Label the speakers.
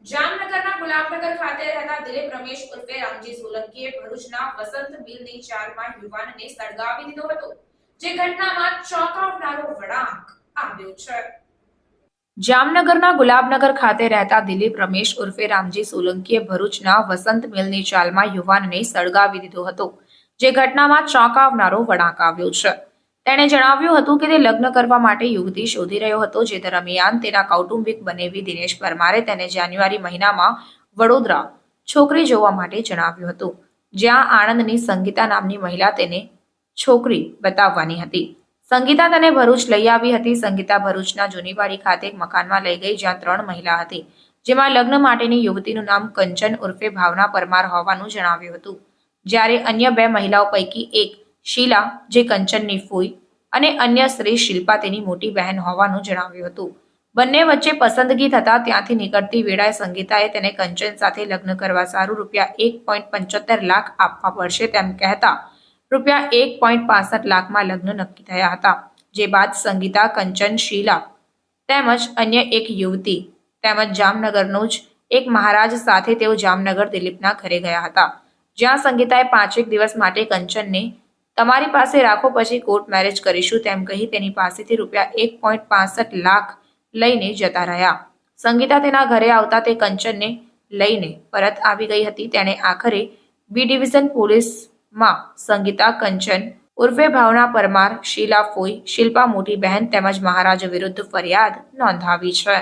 Speaker 1: જામનગરના ગુલાબનગર ખાતે રહેતા દિલીપ રમેશ ઉર્ફે રામજી સોલંકીએ ભરૂચના વસંત મિલની ચારમાં યુવાનને સળગાવી દીધો હતો, જે ઘટનામાં ચોંકાવનારો વળાંક આવ્યો છે। જામનગરના ગુલાબનગર ખાતે રહેતા દિલીપ રમેશ ઉર્ફે રામજી સોલંકીએ ભરૂચના વસંત મિલની ચાલમાં યુવાનને સળગાવી દીધો હતો, જે ઘટનામાં ચોંકાવનારો વળાંક આવ્યો છે। તેણે જણાવ્યું હતું કે તે લગ્ન કરવા માટે યુવતી શોધી રહ્યો હતો, જે દરમિયાન તેના કૌટુંબિક બનેવી દિનેશ પરમારે તેને જાન્યુઆરી મહિનામાં વડોદરા છોકરી જોવા માટે જણાવ્યું હતું, જ્યાં આણંદની સંગીતા નામની મહિલા તેને છોકરી બતાવવાની હતી। સંગીતા તેને ભરૂચ લઈ આવી હતી। સંગીતા ભરૂચના જૂનીવાડી ખાતે એક મકાનમાં લઈ ગઈ, જ્યાં 3 મહિલા હતી, જેમાં લગ્ન માટેની યુવતીનું નામ કંચન ઉર્ફે ભાવના પરમાર હોવાનું જણાવ્યું હતું, જ્યારે અન્ય 2 મહિલાઓ પૈકી એક શીલા, જે કંચનની ફૂઈ, અને અન્ય સ્ત્રી શિલ્પા તેની મોટી બહેન હોવાનું જણાવ્યું હતું। બંને વચ્ચે પસંદગી થતા ત્યાંથી નીકળતી વેળાએ સંગીતાએ તેને કંચન સાથે લગ્ન કરવા સારું ₹1.75 લાખ આપવા પડશે તેમ કહેતા ₹1.65 લાખમાં લગ્ન નક્કી થયા હતા, જે બાદ સંગીતા, કંચન, શીલા તેમજ અન્ય એક યુવતી તેમજ જામનગરનો જ એક મહારાજ સાથે તેઓ જામનગર દિલીપના ઘરે ગયા હતા, જ્યાં સંગીતાએ 5 દિવસ માટે કંચનને તમારી પાસે રાખો, પછી કોર્ટ મેરેજ કરીશું તેમ કહી તેની પાસેથી ₹1.65 લાખ લઈને જતા રહ્યા। સંગીતા તેના ઘરે આવતા તે કંચનને લઈને પરત આવી ગઈ હતી। તેણે આખરે બી ડિવિઝન પોલીસમાં સંગીતા, કંચન ઉર્ફે ભાવના પરમાર, શીલા ફોઈ, શિલ્પા મોટી બહેન તેમજ મહારાજ વિરુદ્ધ ફરિયાદ નોંધાવી છે।